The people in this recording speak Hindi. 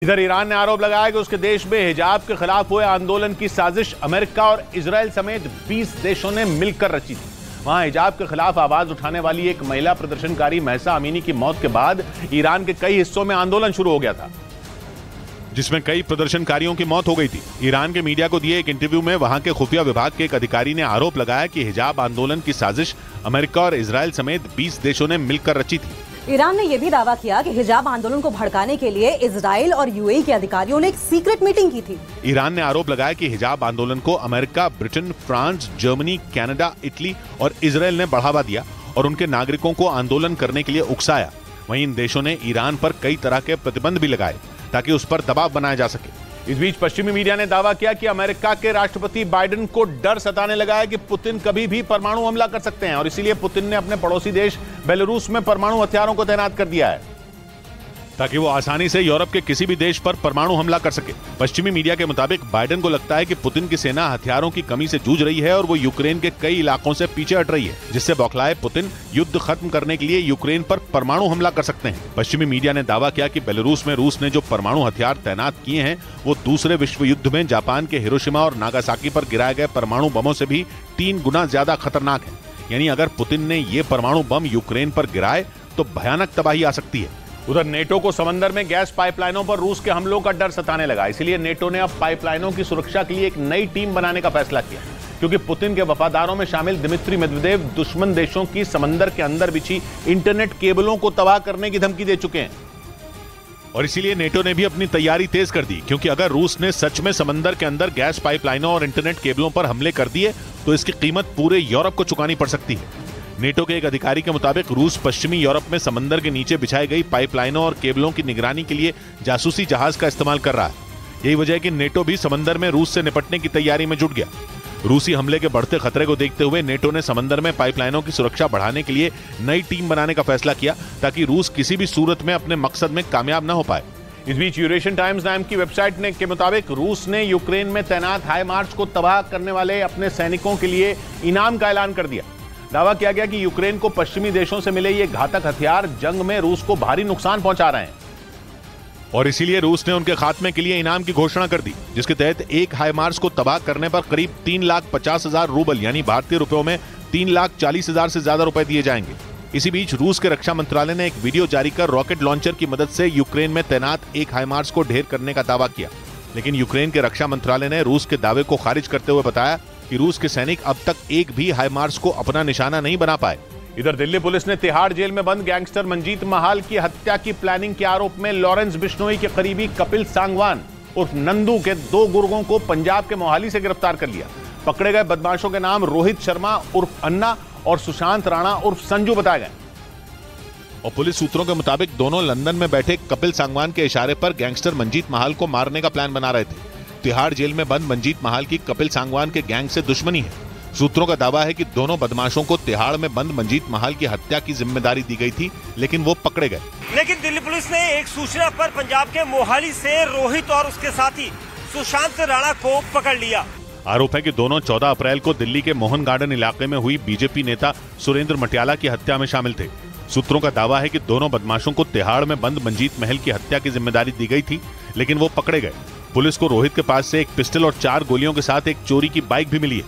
इधर ईरान ने आरोप लगाया कि उसके देश में हिजाब के खिलाफ हुए आंदोलन की साजिश अमेरिका और इजराइल समेत 20 देशों ने मिलकर रची थी। वहां हिजाब के खिलाफ आवाज उठाने वाली एक महिला प्रदर्शनकारी महसा अमीनी की मौत के बाद ईरान के कई हिस्सों में आंदोलन शुरू हो गया था, जिसमें कई प्रदर्शनकारियों की मौत हो गई थी। ईरान के मीडिया को दिए एक इंटरव्यू में वहां के खुफिया विभाग के एक अधिकारी ने आरोप लगाया कि हिजाब आंदोलन की साजिश अमेरिका और इजराइल समेत 20 देशों ने मिलकर रची थी। ईरान ने यह भी दावा किया कि हिजाब आंदोलन को भड़काने के लिए इजराइल और यूएई के अधिकारियों ने एक सीक्रेट मीटिंग की थी। ईरान ने आरोप लगाया कि हिजाब आंदोलन को America, Britain, France, Germany, Canada, Italy और इजराइल ने बढ़ावा दिया और उनके नागरिकों को आंदोलन करने के लिए उकसाया। वहीं इन देशों ने ईरान पर कई तरह के प्रतिबंध भी लगाए ताकि उस पर दबाव बनाया जा सके। इस बीच पश्चिमी मीडिया ने दावा किया कि अमेरिका के राष्ट्रपति बाइडेन को डर सताने लगा है कि पुतिन कभी भी परमाणु हमला कर सकते हैं और इसीलिए पुतिन ने अपने पड़ोसी देश बेलारूस में परमाणु हथियारों को तैनात कर दिया है ताकि वो आसानी से यूरोप के किसी भी देश पर परमाणु हमला कर सके। पश्चिमी मीडिया के मुताबिक बाइडेन को लगता है कि पुतिन की सेना हथियारों की कमी से जूझ रही है और वो यूक्रेन के कई इलाकों से पीछे हट रही है, जिससे बौखलाए पुतिन युद्ध खत्म करने के लिए यूक्रेन पर परमाणु हमला कर सकते हैं। पश्चिमी मीडिया ने दावा किया कि बेलारूस में रूस ने जो परमाणु हथियार तैनात किए हैं वो दूसरे विश्व युद्ध में जापान के हिरोशिमा और नागासाकी पर गिराए गए परमाणु बमों से भी 3 गुना ज्यादा खतरनाक है। यानी अगर पुतिन ने ये परमाणु बम यूक्रेन पर गिराए तो भयानक तबाही आ सकती है। उधर नेटो को समंदर में गैस पाइपलाइनों पर रूस के हमलों का डर सताने लगा, इसलिए नेटो ने अब पाइपलाइनों की सुरक्षा के लिए एक नई टीम बनाने का फैसला किया, क्योंकि पुतिन के वफादारों में शामिल दिमित्री मेदवेदेव दुश्मन देशों की समंदर के अंदर बिछी इंटरनेट केबलों को तबाह करने की धमकी दे चुके हैं। और इसीलिए नेटो ने भी अपनी तैयारी तेज कर दी, क्योंकि अगर रूस ने सच में समंदर के अंदर गैस पाइपलाइनों और इंटरनेट केबलों पर हमले कर दिए तो इसकी कीमत पूरे यूरोप को चुकानी पड़ सकती है। नेटो के एक अधिकारी के मुताबिक रूस पश्चिमी यूरोप में समंदर के नीचे बिछाई गई पाइपलाइनों और केबलों की निगरानी के लिए जासूसी जहाज का इस्तेमाल कर रहा है। यही वजह है कि नेटो भी समंदर में रूस से निपटने की तैयारी में जुट गया। रूसी हमले के बढ़ते खतरे को देखते हुए नेटो ने समंदर में पाइपलाइनों की सुरक्षा बढ़ाने के लिए नई टीम बनाने का फैसला किया ताकि रूस किसी भी सूरत में अपने मकसद में कामयाब न हो पाए। इस बीच यूरेशियन टाइम्स नाम की वेबसाइट के मुताबिक रूस ने यूक्रेन में तैनात हाईमार्स को तबाह करने वाले अपने सैनिकों के लिए इनाम का ऐलान कर दिया। दावा किया गया कि यूक्रेन को पश्चिमी देशों से मिले ये घातक हथियार जंग में रूस को भारी नुकसान पहुंचा रहे हैं और इसीलिए रूस ने उनके खात्मे के लिए इनाम की घोषणा कर दी, जिसके तहत एक हाइमार्स को तबाह करने पर करीब 3,50,000 रूबल यानी भारतीय रुपयों में 3,40,000 से ज्यादा रुपए दिए जाएंगे। इसी बीच रूस के रक्षा मंत्रालय ने एक वीडियो जारी कर रॉकेट लॉन्चर की मदद से यूक्रेन में तैनात एक हाइमार्स को ढेर करने का दावा किया, लेकिन यूक्रेन के रक्षा मंत्रालय ने रूस के दावे को खारिज करते हुए बताया कि रूस के सैनिक अब तक एक भी हाइमार्स को अपना निशाना नहीं बना पाए। इधर दिल्ली पुलिस ने तिहाड़ जेल में बंद गैंगस्टर मंजीत महाल की हत्या की प्लानिंग के आरोप में लॉरेंस बिश्नोई के करीबी कपिल सांगवान उर्फ नंदू के 2 गुर्गों को पंजाब के मोहाली से गिरफ्तार कर लिया। पकड़े गए बदमाशों के नाम रोहित शर्मा उर्फ अन्ना और सुशांत राणा उर्फ संजू बताए गए और पुलिस सूत्रों के मुताबिक दोनों लंदन में बैठे कपिल सांगवान के इशारे पर गैंगस्टर मंजीत महाल को मारने का प्लान बना रहे थे। तिहाड़ जेल में बंद मंजीत महाल की कपिल सांगवान के गैंग से दुश्मनी है। सूत्रों का दावा है कि दोनों बदमाशों को तिहाड़ में बंद मंजीत महाल की हत्या की जिम्मेदारी दी गई थी, लेकिन वो पकड़े गए। लेकिन दिल्ली पुलिस ने एक सूचना पर पंजाब के मोहाली से रोहित और उसके साथी सुशांत राणा को पकड़ लिया। आरोप है कि दोनों 14 अप्रैल को दिल्ली के मोहन गार्डन इलाके में हुई बीजेपी नेता सुरेंद्र मटियाला की हत्या में शामिल थे। सूत्रों का दावा है कि दोनों बदमाशों को तिहाड़ में बंद मंजीत महल की हत्या की जिम्मेदारी दी गई थी, लेकिन वो पकड़े गए। पुलिस को रोहित के पास से एक पिस्टल और 4 गोलियों के साथ एक चोरी की बाइक भी मिली है।